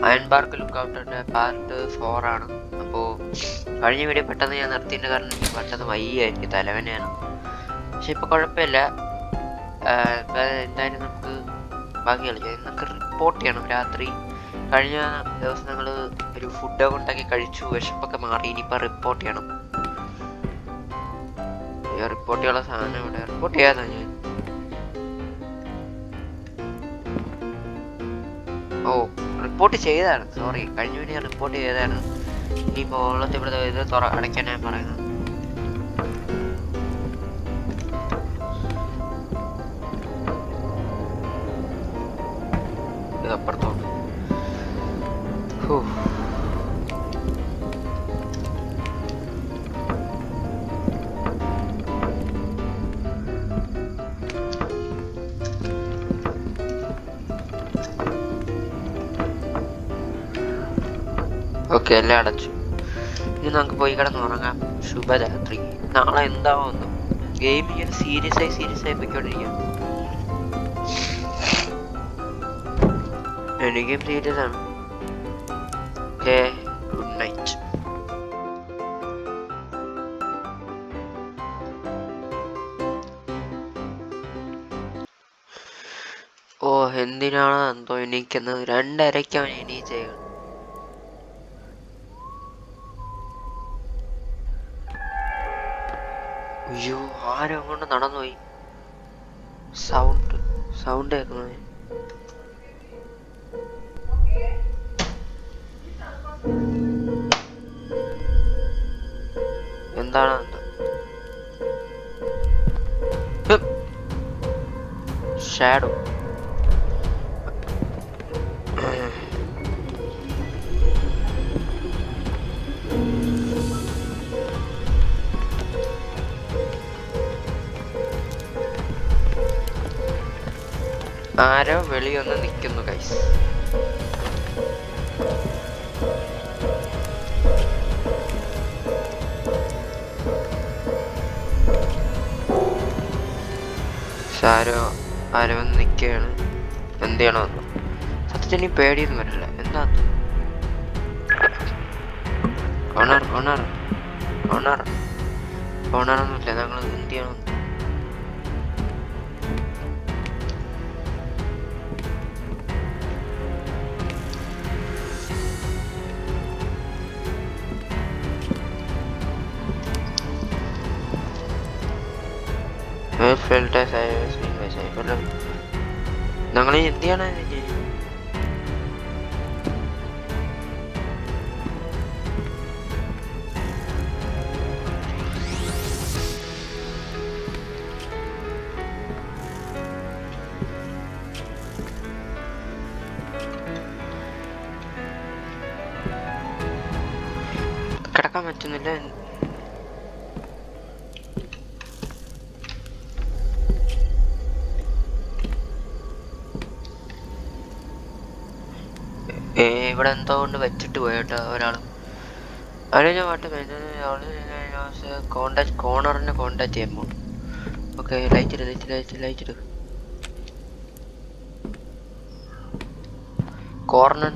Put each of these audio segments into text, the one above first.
Iron park ലുക്കൗട്ടിൻ്റെ part 4 ആണ്. അപ്പോൾ കഴിഞ്ഞ വീഡിയോ പെട്ടെന്ന് ഞാൻ നിർത്തിയതിൻ്റെ കാരണം എനിക്ക് പെട്ടെന്ന് വയ്യ, എനിക്ക് തലവേദനയാണ്. പക്ഷെ ഇപ്പോൾ കുഴപ്പമില്ല. ഇപ്പം എന്തായാലും നമുക്ക് ബാക്കി കളിക്കാം. ഇന്നൊക്കെ റിപ്പോർട്ട് ചെയ്യണം. രാത്രി കഴിഞ്ഞ ദിവസം ഞങ്ങൾ ഒരു ഫുഡൊക്കെ ഉണ്ടാക്കി കഴിച്ചു, വിശപ്പൊക്കെ മാറി. ഇനിയിപ്പോൾ റിപ്പോർട്ട് ചെയ്യണം. റിപ്പോർട്ട് ചെയ്യാനുള്ള സാധനം ഇവിടെ റിപ്പോർട്ട് ചെയ്യാതാ ഞാൻ. ഓ, റിപ്പോർട്ട് ചെയ്തതാണ്, സോറി. കഴിഞ്ഞ വീഡിയോ ഞാൻ റിപ്പോർട്ട് ചെയ്തതാണ്. ഇനിയിപ്പോൾ ഓളത്തെ ഇവിടെ ഇത് അടയ്ക്കാൻ ഞാൻ പറയുന്നത്. ഇത് അപ്പുറത്തോട്ട്. ഓക്കെ, എല്ലാം അടച്ചു. ഇനി നമുക്ക് പോയി കിടന്നുറങ്ങാം. ശുഭരാത്രി. നാളെ എന്താവുന്നു? ഗെയിമിങ്ങനെ സീരിയസ് ആയി പോയിക്കൊണ്ടിരിക്കാം. എനിക്കും സീരിയസ് ആണ്. Okay, good night. ഓ, എന്തിനാണ് എന്തോ എണീക്കുന്നത്? 2:30 അവൻ എണീച്ചേക്കണം. അയ്യോ, ആരും അങ്ങോട്ട് നടന്നുപോയി. സൗണ്ട് കേൾക്കുന്നത്. എന്താണ്? ഷാഡോ. ആരോ വെളിയൊന്ന് നിൽക്കുന്നു ഗൈസ്. ആരോ വന്ന് നിൽക്കുകയാണ്. എന്ത് ചെയ്യണോ? സത്യത്തിന് പേടിയൊന്നും വരില്ല. എന്താ ഓണറൊന്നുമില്ല. ഞങ്ങൾ എന്ത് ചെയ്യണം? ഞങ്ങൾ എന്ത് ചെയ്യണം? കിടക്കാൻ പറ്റുന്നില്ല. ഇവിടെ എന്തോ കൊണ്ട് വെച്ചിട്ട് പോയിട്ടോ ഒരാൾ. ഞാൻ കോണറിനെ കോണ്ടാക്ട് ചെയ്യുമ്പോൾ. ഓക്കെ, ലൈറ്റ് ഇട്. കോർണർ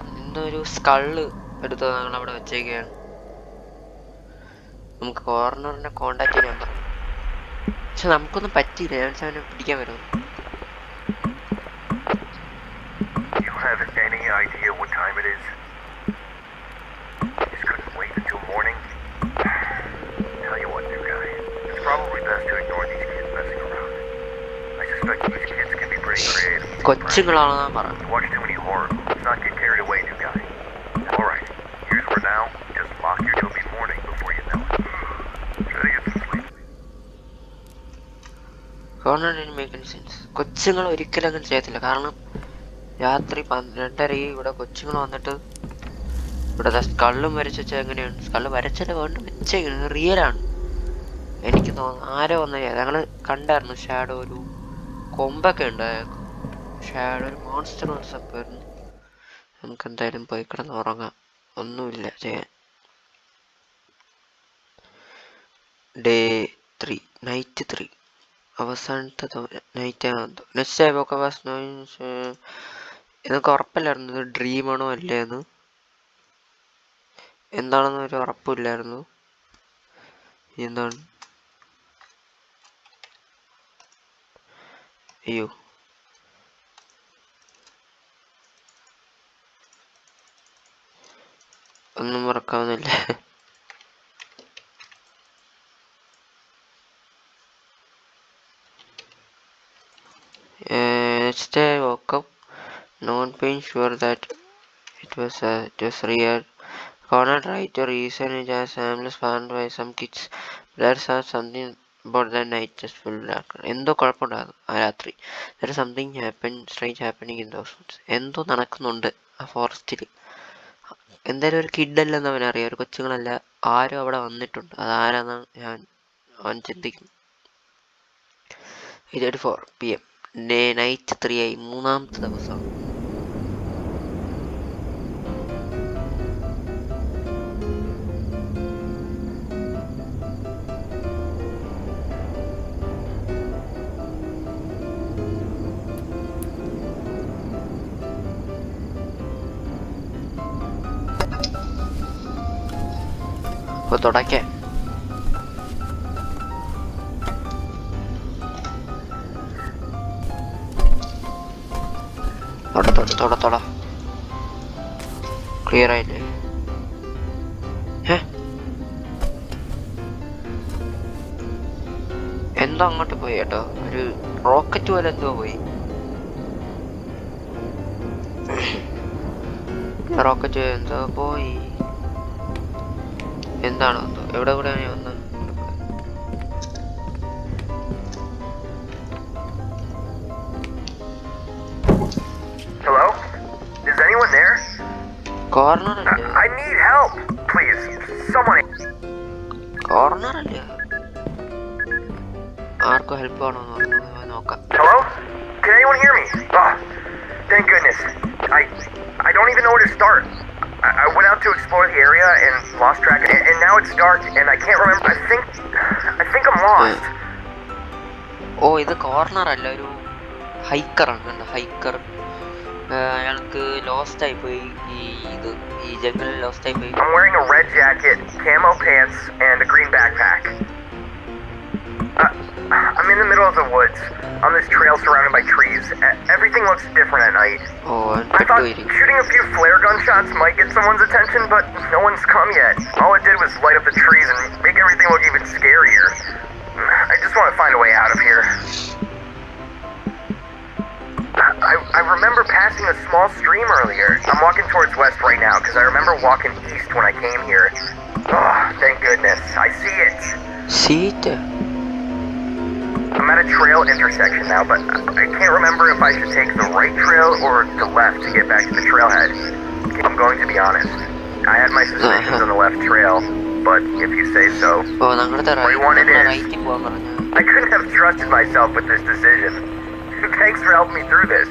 ഒരു സ്കള് എടുത്ത് ഞങ്ങൾ അവിടെ വെച്ചേക്കുകയാണ്. നമുക്ക് കോർണറിനെ കോണ്ടാക്ട് ചെയ്യാൻ പറഞ്ഞു. പക്ഷെ നമുക്കൊന്നും പറ്റിയില്ല. ഞാൻ അവനെ പിടിക്കാൻ വരുമോ? കൊച്ചുങ്ങളാണെന്നാ പറഞ്ഞു. കൊച്ചുങ്ങൾ ഒരിക്കലും അങ്ങനെ ചെയ്യത്തില്ല. കാരണം രാത്രി 2:30 ഇവിടെ കൊച്ചുങ്ങൾ വന്നിട്ട് ഇവിടെ സ്കള്ളും വരച്ച് വെച്ചാൽ എങ്ങനെയാണ്? സ്കള്ള് വരച്ചത് വേണ്ട വെച്ചേക്കുന്നത് റിയലാണ്. എനിക്ക് തോന്നുന്നു ആരോ വന്ന ഞങ്ങൾ കണ്ടായിരുന്നു. ഷാഡോ ഒരു കൊമ്പൊക്കെ ഉണ്ട്. ഷാഡോ ഒരു മോൺസ്റ്റർ സംഭവമായിരുന്നു. നമുക്ക് എന്തായാലും പോയി കിടന്ന് ഉറങ്ങാം. ഒന്നുമില്ല ചെയ്യാൻ. ഡേ 3 നൈറ്റ് 3 അവസാനത്തെ നൈറ്റ് നെക്സ്റ്റ് എന്നൊക്കെ ഉറപ്പില്ലായിരുന്നു ഡ്രീമാണോ അല്ലേന്ന്. എന്താണെന്ന് ഒരു ഉറപ്പില്ലായിരുന്നു. എന്താണ്? അയ്യോ, ഒന്നും മറക്കാവുന്നില്ല. Next I woke up, not being sure that it was real. Cornered right to reason it as harmless found by some kids. There's something about that night just full dark. എന്തോ കുഴപ്പമുണ്ടായിരുന്നു ആ രാത്രി. There is something strange happening in those woods. എന്തോ നടക്കുന്നുണ്ട് ആ ഫോറസ്റ്റിൽ. എന്തായാലും ഒരു കിഡല്ലെന്ന് അവനറിയാം, ഒരു കൊച്ചുങ്ങളല്ല, ആരും അവിടെ വന്നിട്ടുണ്ട്. അതാരാന്നാണ് അവൻ ചിന്തിക്കും. 8:34 PM. നൈറ്റ് 3 ആയി. മൂന്നാമത്തെ ദിവസം. അപ്പോൾ തുടയ്ക്കാൻ തൊട ക്ലിയർ ആയില്ലേ? എന്തോ അങ്ങോട്ട് പോയി കേട്ടോ, ഒരു റോക്കറ്റ് പോലെ എന്തോ പോയി. റോക്കറ്റ് എന്തോ പോയി. എന്താണോ എന്തോ, എവിടെ കൂടെയാണ് വന്നത്? Hello? Is anyone there? Corner അല്ലേ? I need help, please. Someone. Corner അല്ലേ? ആർക്കും ഹെൽപ്പ് ആണോന്ന് നോക്കാം. Hello? Can anyone hear me? Oh, thank goodness. I don't even know where to start. I went out to explore the area and lost track, and now it's dark and I can't remember. I think I'm lost. ഓ, ഇത് corner അല്ല, ഒരു ഹൈക്കറാണ്. കണ്ടോ, hiker. അയാൾക്ക് lost ആയി പോയി. ഈ ജംഗലിൽ lost ആയി പോയി. I'm wearing a red jacket, camo pants, and a green backpack. I'm in the middle of the woods on this trail surrounded by trees. Everything looks different at night. I thought shooting a few flare gun shots might get someone's attention, but no one's come yet. All it did was light up the trees and make everything look even scarier. I just want to find a way out of here. I remember passing a small stream earlier. I'm walking towards west right now because I remember walking east when I came here. Oh, thank goodness. I see it. See it? I'm at a trail intersection now, but I can't remember if I should take the right trail or the left to get back to the trailhead. I'm going to be honest. I had my suspicions on the left trail, but if you say so, right one it is. I couldn't have trusted myself with this decision. Thanks for helping me through this.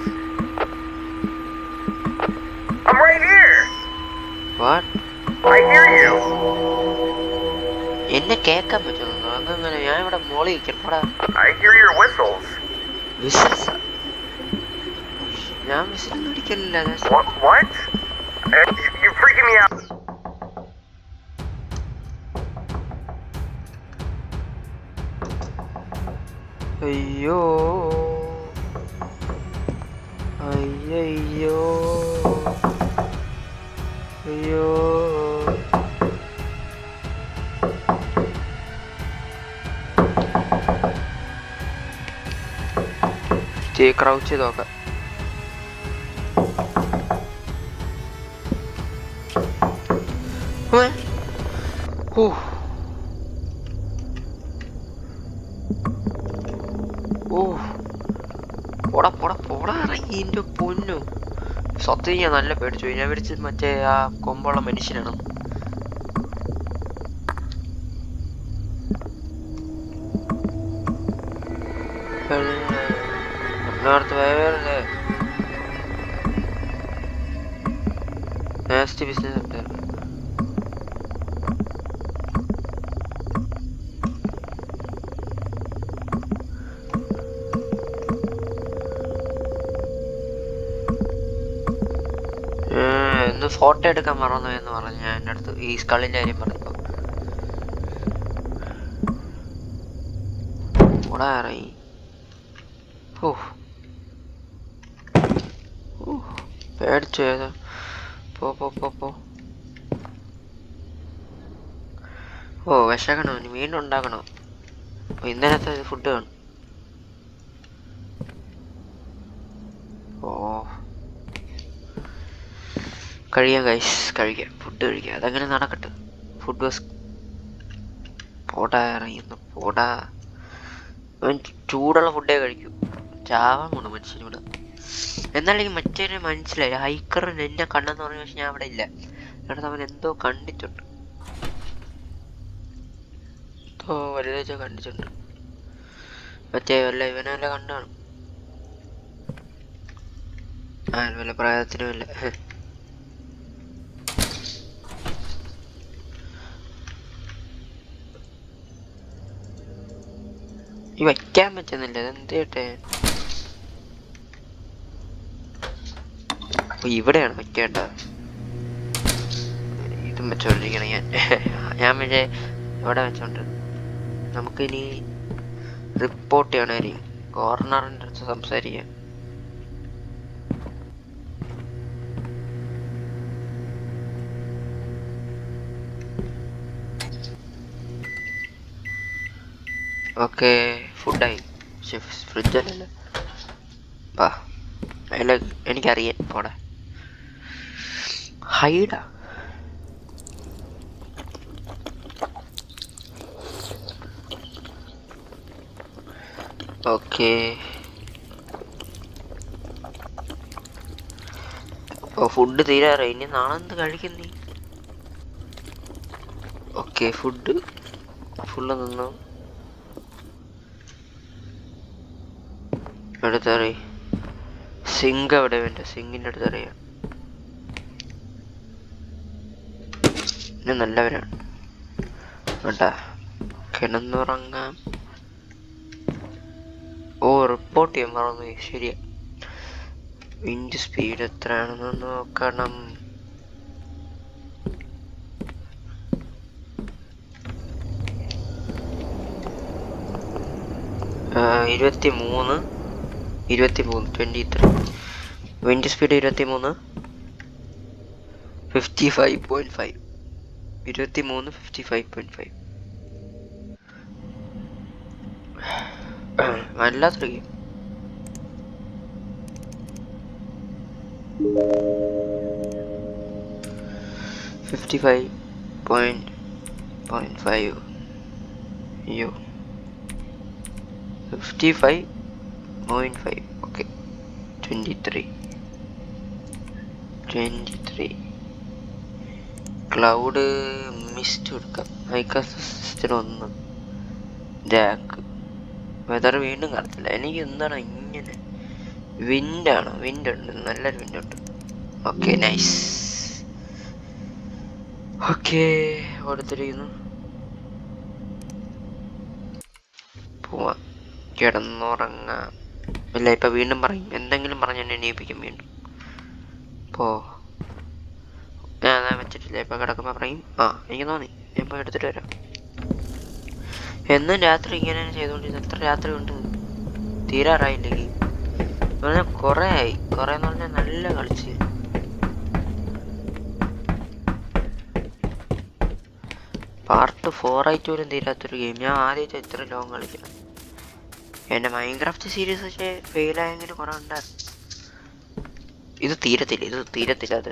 I'm right here! What? I hear you! എന്നെ കേൾക്കാൻ പറ്റുന്നു. അങ്ങനെ ഞാൻ ഇവിടെ മോളി വെക്കണോടാ. I hear your whistles. Whistles? ഞാൻ വിസിലൊന്നും അടിക്കലില്ല. What? You're freaking me out. അയ്യോ അയ്യോ അയ്യോ. ക്രൗച്ച് ചെയ്ത് നോക്കാം. പോടാ ഇറങ്ങി. എൻ്റെ പൊന്നു, സത്യം ഞാൻ നല്ല പേടിച്ചു പോയി. ഞാൻ വിളിച്ച് മറ്റേ ആ കൊമ്പുള്ള മനുഷ്യനാണ്. അടുത്ത് വേറെ നാസ്റ്റി ബിസിനസ് ഉണ്ടായിരുന്നു. ഫോട്ടോ എടുക്കാൻ മറന്നു എന്ന് പറഞ്ഞു ഞാൻ എൻ്റെ അടുത്ത് ഈ സ്കളിൻ്റെ കാര്യം പറഞ്ഞപ്പോൾ. ഇവിടെ ഇറങ്ങി. ഓ പേടിച്ചു ഏതാ. പോ. ഓ വിശക്കണോ, ഇനി വീണ്ടും ഉണ്ടാക്കണോ? ഇന്നലത്തെ ഫുഡ് കാണും. ഓ കഴിക്കാം ഫുഡ് കഴിക്കാം. അതങ്ങനെ നടക്കട്ടെ. ഫുഡ് പോടാ ഇറങ്ങിന്ന് പോടാ. ചൂടുള്ള ഫുഡേ കഴിക്കൂ. ചാവാൻ പോണു മനുഷ്യനോട്. എന്നാലും മറ്റൊരു മനസ്സിലായി, ഹൈക്കറിന് എന്നെ കണ്ടെന്ന് പറഞ്ഞു. പക്ഷെ ഞാൻ അവിടെ ഇല്ല. എന്നിട്ട് അവൻ എന്തോ കണ്ടിട്ടുണ്ട്, എന്തോ വലുതായിട്ട് കണ്ടിട്ടുണ്ട്. മറ്റേ വല്ല ഇവനല്ല കണ്ടാണ്. വല്ല പ്രായത്തിനും ഇല്ല. ഈ വയ്ക്കാൻ പറ്റുന്നില്ല, അതെന്ത് ചെയ്യട്ടെ? ഇവിടെയാണ് വയ്ക്കേണ്ടത്. ഇതും വെച്ചോണ്ടിരിക്കണം ഞാൻ പക്ഷേ ഇവിടെ വെച്ചോണ്ട്. നമുക്കിനി റിപ്പോർട്ട് ചെയ്യണമായിരിക്കും. ഗവർണറിൻ്റെ അടുത്ത് സംസാരിക്കാം. ഓക്കെ ഫുഡായി. ഫ്രിഡ്ജല്ലല്ലോ. വാ അതിൽ എനിക്കറിയാം. പോടെ ഹൈഡാ. ഓക്കെ ഫുഡ് തീരാറായി. ഇനി നാളെ എന്ത് കഴിക്കുന്നീ? ഓക്കെ ഫുഡ് ഫുള്ള് നിന്നു. അടുത്തറി സിങ്ക് എവിടെ വേണ്ട? സിങ്കിൻ്റെ അടുത്ത് അറിയാം. പിന്നെ നല്ലവരാണ് വേണ്ട. കിടന്നുറങ്ങാം. ഓ റിപ്പോർട്ട് ചെയ്യാൻ മറന്നു. ശരിയാ. വിൻഡ് സ്പീഡ് എത്രയാണെന്ന് നോക്കണം. 23 23 വിൻഡ് സ്പീഡ് 23 55.5 23 55.5. വല്ലാത്തൊരു ഗെയിം. അയ്യോ 55.5. ഓക്കെ 23 ക്ലൗഡ് മിസ്റ്റ് കൊടുക്കാം. ഹൈക്കാസ്റ്റിന് 1 ജാക്ക്. വെതർ വീണ്ടും കാണത്തില്ല. എനിക്ക് എന്താണ് ഇങ്ങനെ? വിൻഡാണോ? വിൻഡുണ്ട്, നല്ലൊരു വിൻഡുണ്ട്. Okay nice. ഓക്കെ കൊടുത്തിരിക്കുന്നു. പോവാം, കിടന്നുറങ്ങാം. ഇല്ല ഇപ്പം വീണ്ടും പറയും, എന്തെങ്കിലും പറഞ്ഞ് എന്നെ എണീപ്പിക്കും വീണ്ടും. ഞാൻ വെച്ചിട്ടില്ല. ഇപ്പം കിടക്കുമ്പോൾ പറയും എനിക്ക് തോന്നി ഞാൻ ഇപ്പോൾ എടുത്തിട്ട് വരാം. എന്നും രാത്രി ഇങ്ങനെ ചെയ്തുകൊണ്ടിരുന്നു. എത്ര രാത്രി ഉണ്ട്? തീരാറായില്ലേ ഗെയിം? പറഞ്ഞാൽ കുറേ ആയി. കുറേ എന്ന് പറഞ്ഞാൽ നല്ല കളിച്ച്. പാർട്ട് 4 ആയിട്ട് പോലും തീരാത്തൊരു ഗെയിം. ഞാൻ ആദ്യമായിട്ട് ഇത്ര ലോങ് കളിക്കണം. എൻ്റെ മൈൻക്രാഫ്റ്റ് സീരീസ് പക്ഷേ ഫെയിലായെങ്കിലും കുറേ ഉണ്ടായിരുന്നു. ഇത് തീരത്തില്ല അത്.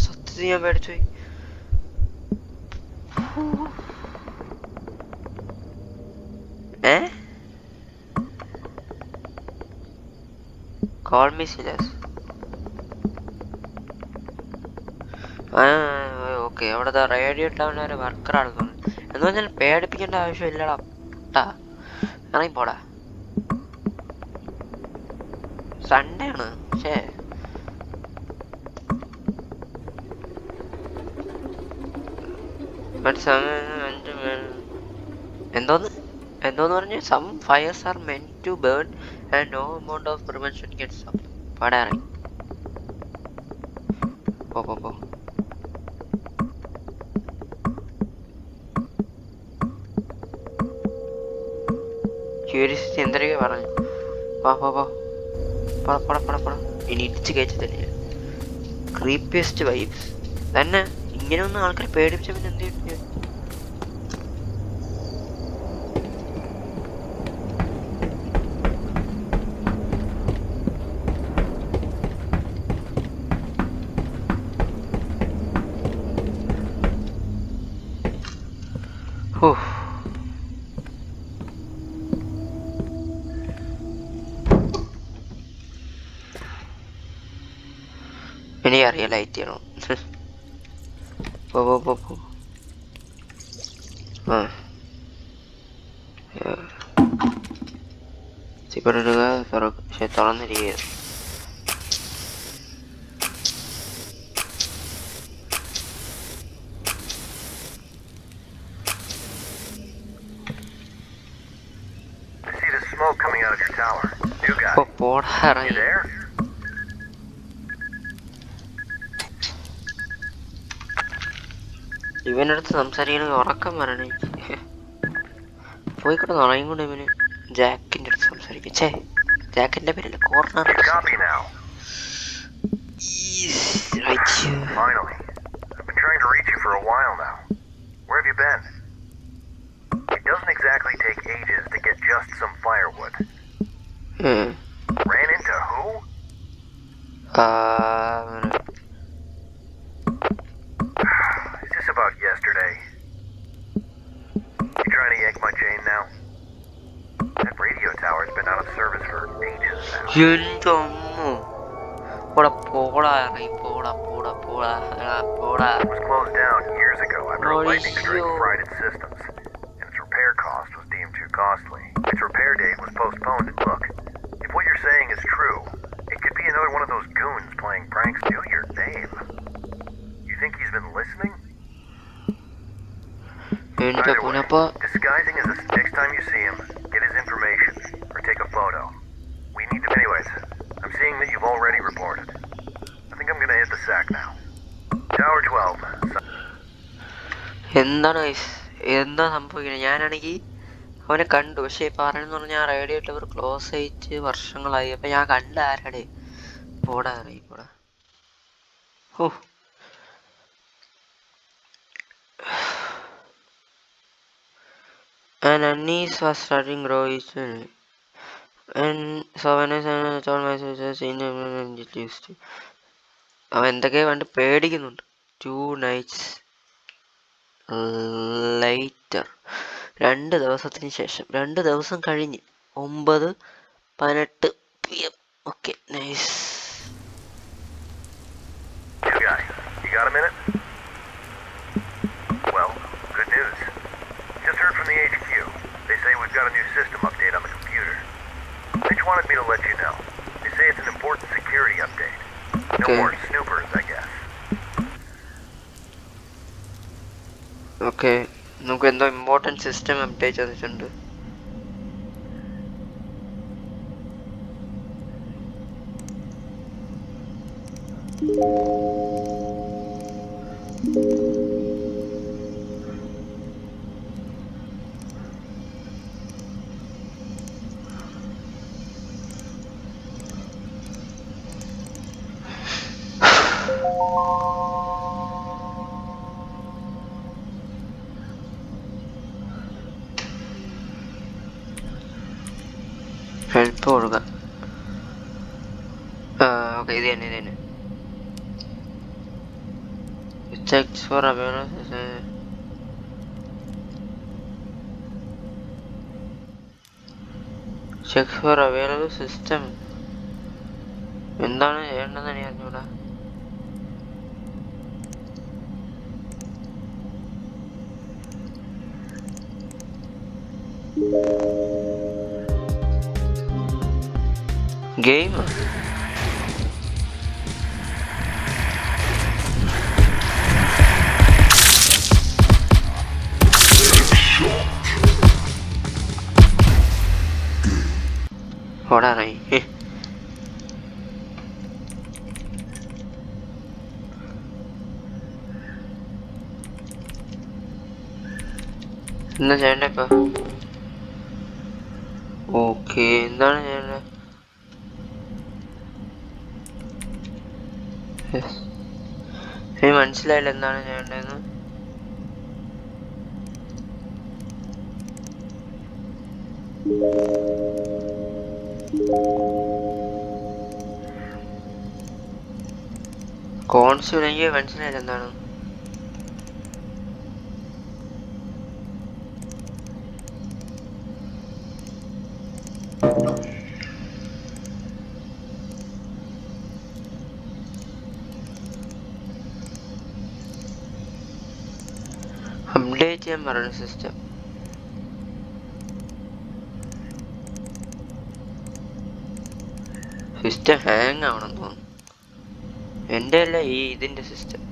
സത്യത്തിൽ ഞാൻ പേടിച്ചുപോയി. Call me Silas. ഓക്കെ അവിടുത്തെ റേഡിയോ ടൗണിൽ ഒരു വർക്കർ ആണെന്ന്. എന്ന് പറഞ്ഞാൽ പേടിപ്പിക്കേണ്ട ആവശ്യമില്ലടാ. ഇറങ്ങി പോടാ. സൺഡേ ആണ്. പക്ഷേ But some എന്തോന്ന് എന്തോന്ന് പറഞ്ഞ് some fires are meant to burn and no amount of prevention can stop. പാടാറി പോ ക്യൂരിയസിറ്റി എന്തൊക്കെ പറഞ്ഞു. പോടാ ഇനി ഇടിച്ച് കയറ്റി തന്നെ. ക്രീപ്പിയസ്റ്റ് വൈബ്സ് തന്നെ. ഇങ്ങനെയൊന്നും ആൾക്കാർ പേടിപ്പിച്ച പിന്നെ എന്ത് കിട്ടിയ. എനിക്കറിയാം ലൈറ്റ് ചെയ്യണോ. പോ ചിക്കടുക പക്ഷെ തുറന്നിരിക്കുക. പോടാറ ഇവനടുത്ത് സംസാരിക്കണ ഉറക്കം വരണേ. പോയി കിടന്ന് ഉറങ്ങി കൊണ്ട് ഇവന് ജാക്കിന്റെ അടുത്ത് സംസാരിക്കും. ജാക്കിന്റെ പേരല്ല, corner. About yesterday. You trying to yank my chain now? That radio tower's been out of service for ages now. It was closed down years ago after a lightning strike fried its systems, and its repair cost was deemed too costly. Its repair date was postponed, and look, if what you're saying is true, it could be another one of those goons playing pranks. Do your name. You think he's been listening? Either way, disguising as next time you see him, get his information, or take a photo. We need to... Anyways, I'm seeing that you've already reported. I think I'm gonna hit the sack now. Tower 12. എന്താ സംഭവിക്കുന്നത്? ഞാനാണെങ്കിൽ അവനെ കണ്ടു, പക്ഷെ പറയുന്ന പറഞ്ഞാൽ ആ radio tower close ആയിട്ട് വർഷങ്ങളായി. അപ്പൊ ഞാൻ കണ്ട ആരാടെ പോടാ. And unease was starting to grow each day. And so when I told myself in used to. അവൻ എന്തൊക്കെയോ കണ്ട് പേടിക്കുന്നുണ്ട്. 2 nights later. 2 ദിവസത്തിന് ശേഷം, 2 ദിവസം കഴിഞ്ഞ് 9:18 PM. Okay, nice. You got a minute? Well, good news. Just heard from the HQ. They say we've got a new system update on the computer. They just wanted me to let you know. They say it's an important security update. No more snoopers, I guess. Okay. നമുക്ക് എന്തോ important system update ചെയ്തിട്ടുണ്ട്. Help കൊടുക്കുക. Okay, ഇത് തന്നെ checks for awareness. Checks for awareness system. എന്താണ് ചെയ്യേണ്ടതെന്ന് എനിക്ക് അറിഞ്ഞൂടാ. ഗെയിം ഓടാനായി. എന്താ ചെയ്യണ്ടേ ഇപ്പൊ? ഓക്കെ, എന്താണ് ചെയ്യണ്ടേ? എനിക്ക് മനസ്സിലായില്ല എന്താണ് ചെയ്യണ്ടേന്ന്. കോൺസ്റ്റബിൾ, എനിക്ക് മനസ്സിലായില്ല എന്താണ്. അപ്ഡേറ്റ് ചെയ്യാൻ പറഞ്ഞു സിസ്റ്റം. സിസ്റ്റം ഹാങ് ആവണം തോന്നുന്നു. എൻ്റെ അല്ല, ഇതിന്റെ സിസ്റ്റം.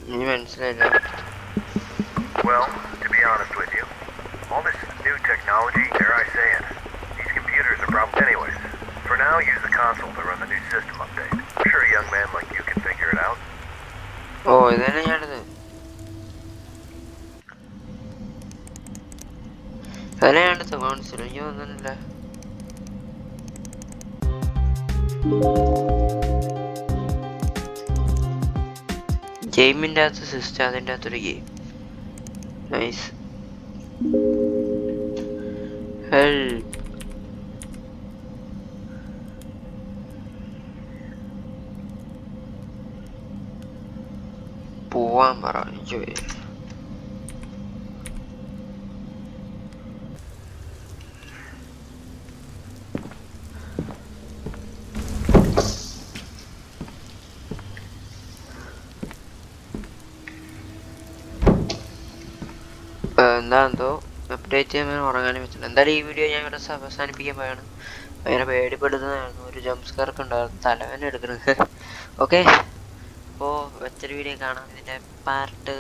എനിക്ക് മനസ്സിലായില്ല. Well, to be honest with you, all this new technology, dare I say it, these computers are problems anyways. For now, use the console to run the new system update. I'm sure a young man like you can figure it out. ഓ, ഇതന്നെ ഞാനത്. അതന്നെ ഞാനത് constable, എനിക്ക് തോന്നുന്നില്ല. ഗെയിമിൻ്റെ അകത്ത് system, അതിൻ്റെ അകത്തൊരു ഗെയിം. നൈസ്. ഹെൽപ്പ്. പോവാൻ പറ. എന്താണെന്തോ അപ്ഡേറ്റ് ചെയ്യാൻ ഉറങ്ങാനും വെച്ചിട്ടുണ്ട്. എന്തായാലും ഈ വീഡിയോ ഞാൻ ഇവിടെ അവസാനിപ്പിക്കാൻ പോയാണ്. ഭയങ്കര പേടിപ്പെടുന്നതായിരുന്നു. ഒരു ജംപ് സ്കാർക്ക് ഉണ്ടായിരുന്നു, തലവേദന എടുക്കുന്നത്. ഓക്കെ, അപ്പോൾ മറ്റൊരു വീഡിയോ കാണാം, ഇതിൻ്റെ പാർട്ട്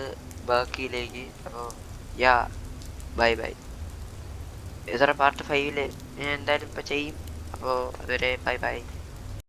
ബാക്കിയിലേക്ക്. അപ്പോൾ യാ, ബൈ ബൈ. ഇതര പാർട്ട് 5 ഞാൻ എന്തായാലും ഇപ്പോൾ ചെയ്യും. അപ്പോൾ അതുവരെ ബൈ ബൈ.